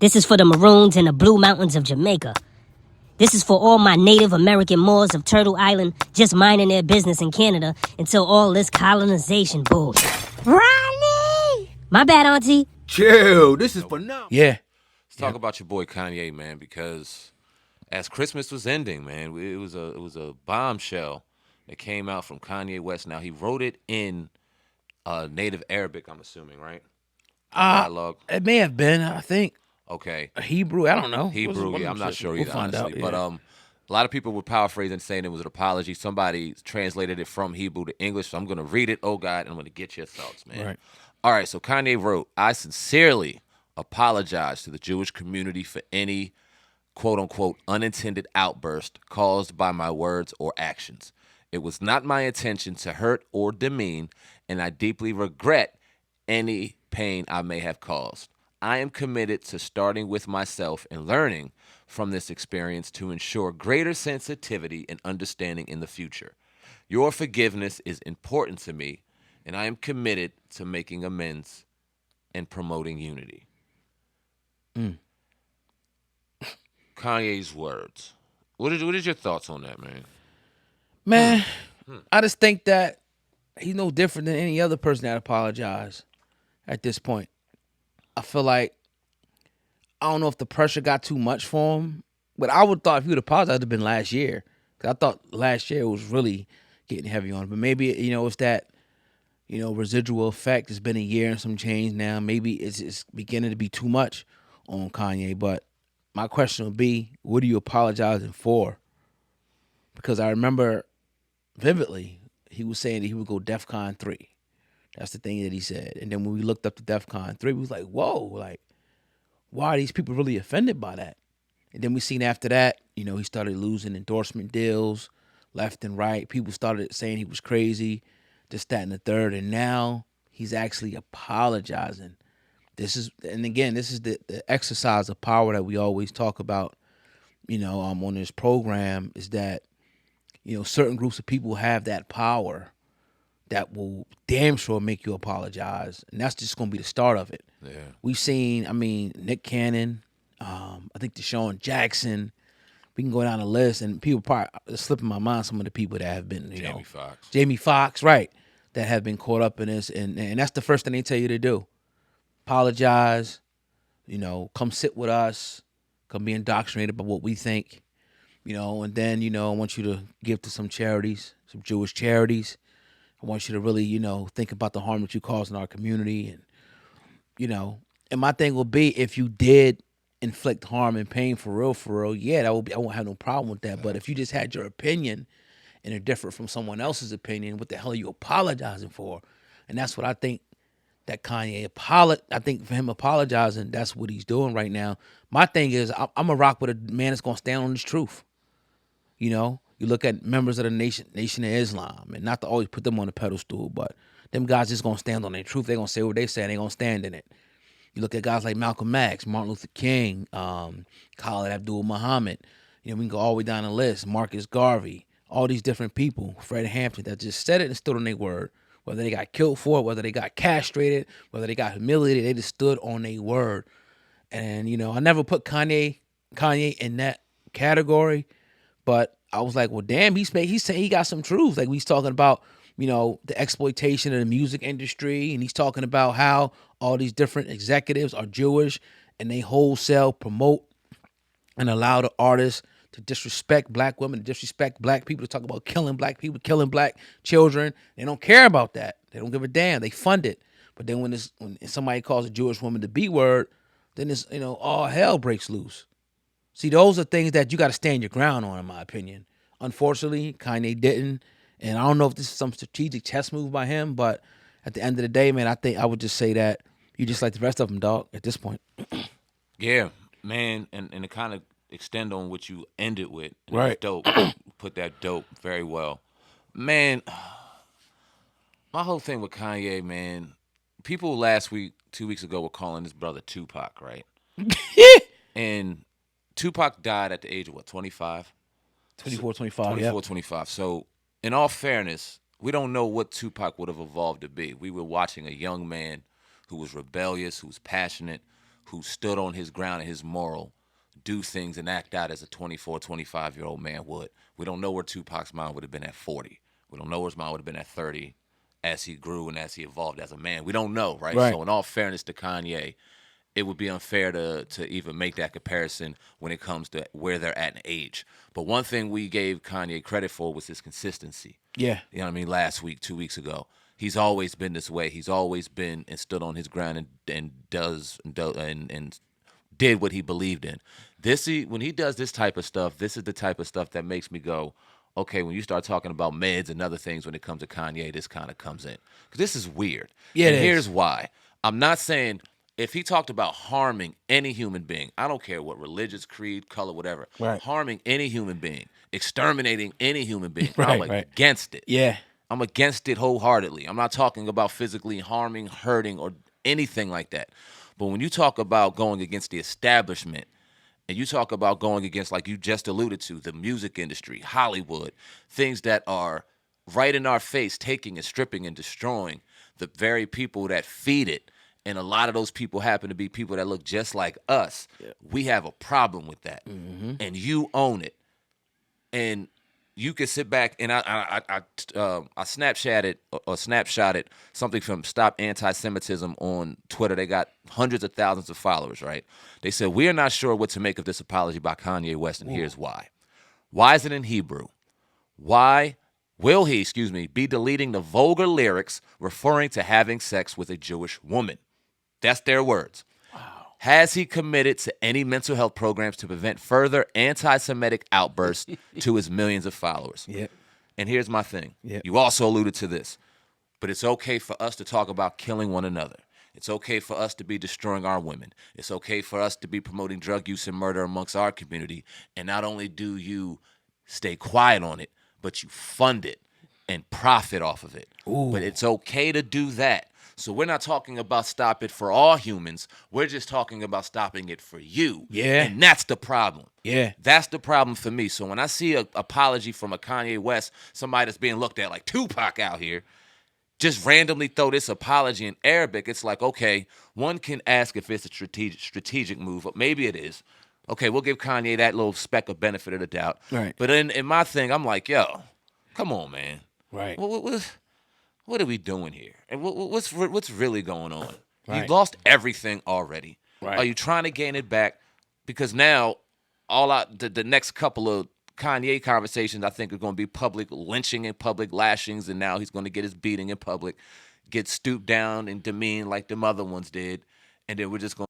This is for the Maroons in the Blue Mountains of Jamaica. This is for all my Native American Moors of Turtle Island just minding their business in Canada until all this colonization bullshit. Ronnie! My bad, Auntie. Chill, this is for now. Yeah. Let's talk about your boy Kanye, man, because as Christmas was ending, man, it was a bombshell that came out from Kanye West. Now he wrote it in native Arabic, I'm assuming, right? Dialogue. It may have been, I think. Okay. Hebrew, I don't know. Hebrew, yeah, I'm not sure either, we'll find honestly. out, yeah. But a lot of people were paraphrasing, saying it was an apology. Somebody translated it from Hebrew to English, so I'm going to read it, oh God, and I'm going to get your thoughts, man. Right. All right, so Kanye wrote, I sincerely apologize to the Jewish community for any quote-unquote unintended outburst caused by my words or actions. It was not my intention to hurt or demean, and I deeply regret any pain I may have caused. I am committed to starting with myself and learning from this experience to ensure greater sensitivity and understanding in the future. Your forgiveness is important to me, and I am committed to making amends and promoting unity. Kanye's words. What is your thoughts on that, man? Man, I just think that he's no different than any other person that apologized at this point. I feel like, I don't know if the pressure got too much for him, but I would thought if he would apologize, it would have been last year. Because I thought last year was really getting heavy on him. But maybe, it's that, residual effect. It's been a year and some change now. Maybe it's beginning to be too much on Kanye. But my question would be, what are you apologizing for? Because I remember vividly, he was saying that he would go DEFCON 3. That's the thing that he said. And then when we looked up to DEFCON 3, we was like, whoa, like, why are these people really offended by that? And then we seen after that, he started losing endorsement deals left and right. People started saying he was crazy, this, that, and the third. And now he's actually apologizing. This is the exercise of power that we always talk about, on this program, is that, certain groups of people have that power that will damn sure make you apologize. And that's just going to be the start of it. Yeah. We've seen, Nick Cannon, I think Deshaun Jackson. We can go down the list, and people probably slipping my mind some of the people that have been, Jamie Foxx, right, that have been caught up in this. And that's the first thing they tell you to do. Apologize, come sit with us, come be indoctrinated by what we think, and then, I want you to give to some charities, some Jewish charities. I want you to really, think about the harm that you cause in our community. And, and my thing will be, if you did inflict harm and pain for real, yeah, I won't have no problem with that. But if you just had your opinion and it differed from someone else's opinion, what the hell are you apologizing for? And that's what I think that Kanye I think for him apologizing, that's what he's doing right now. My thing is, I'm going to rock with a man that's going to stand on his truth. You look at members of the Nation of Islam, and not to always put them on a pedestal, but them guys just going to stand on their truth. They're going to say what they say, and they're going to stand in it. You look at guys like Malcolm X, Martin Luther King, Khalid Abdul-Muhammad. We can go all the way down the list. Marcus Garvey, all these different people, Fred Hampton, that just said it and stood on their word. Whether they got killed for it, whether they got castrated, whether they got humiliated, they just stood on their word. And, I never put Kanye in that category, but I was like, well, damn, he's saying he got some truth. Like, he's talking about, the exploitation of the music industry, and he's talking about how all these different executives are Jewish, and they wholesale promote and allow the artists to disrespect black women, to disrespect black people, to talk about killing black people, killing black children. They don't care about that. They don't give a damn. They fund it. But then when somebody calls a Jewish woman the B word, then it's, all hell breaks loose. See, those are things that you got to stand your ground on, in my opinion. Unfortunately, Kanye didn't. And I don't know if this is some strategic chess move by him, but at the end of the day, man, I think I would just say that you just like the rest of them, dog, at this point. Yeah, man, and to kind of extend on what you ended with. Right. Dope. Put that dope very well. Man, my whole thing with Kanye, man, people 2 weeks ago were calling his brother Tupac, right? And Tupac died at the age of what, 25? 24, 25, 24, 25. So, in all fairness, we don't know what Tupac would have evolved to be. We were watching a young man who was rebellious, who was passionate, who stood on his ground and his moral do things and act out as a 24, 25-year-old man would. We don't know where Tupac's mind would have been at 40. We don't know where his mind would have been at 30 as he grew and as he evolved as a man. We don't know, right? So in all fairness to Kanye, it would be unfair to even make that comparison when it comes to where they're at in age. But one thing we gave Kanye credit for was his consistency. Yeah. You know what I mean? Last week, 2 weeks ago. He's always been this way. He's always been and stood on his ground and did what he believed in. When he does this type of stuff, this is the type of stuff that makes me go, okay, when you start talking about meds and other things when it comes to Kanye, this kind of comes in. Because this is weird. Yeah, and here's why. I'm not saying if he talked about harming any human being, I don't care what religious, creed, color, whatever, harming any human being, exterminating any human being, I'm against it. Yeah. I'm against it wholeheartedly. I'm not talking about physically harming, hurting, or anything like that. But when you talk about going against the establishment, and you talk about going against, like you just alluded to, the music industry, Hollywood, things that are right in our face, taking and stripping and destroying the very people that feed it, and a lot of those people happen to be people that look just like us, we have a problem with that. Mm-hmm. And you own it. And you can sit back and I snapshotted something from Stop Anti-Semitism on Twitter. They got hundreds of thousands of followers, right? They said, we are not sure what to make of this apology by Kanye West, and here's why. Why is it in Hebrew? Why will he, be deleting the vulgar lyrics referring to having sex with a Jewish woman? That's their words. Has he committed to any mental health programs to prevent further anti-Semitic outbursts to his millions of followers? Yep. And here's my thing. Yep. You also alluded to this, but it's okay for us to talk about killing one another. It's okay for us to be destroying our women. It's okay for us to be promoting drug use and murder amongst our community. And not only do you stay quiet on it, but you fund it and profit off of it. Ooh. But it's okay to do that. So we're not talking about stop it for all humans. We're just talking about stopping it for you. Yeah. And that's the problem. Yeah. That's the problem for me. So when I see an apology from a Kanye West, somebody that's being looked at like Tupac out here, just randomly throw this apology in Arabic, it's like, okay, one can ask if it's a strategic move, but maybe it is. Okay, we'll give Kanye that little speck of benefit of the doubt. Right. But in my thing, I'm like, yo, come on, man. Right. What are we doing here? And what's really going on? Right. You've lost everything already. Right. Are you trying to gain it back? Because now, the next couple of Kanye conversations, I think, are going to be public lynching and public lashings, and now he's going to get his beating in public, get stooped down and demeaned like the other ones did, and then we're just going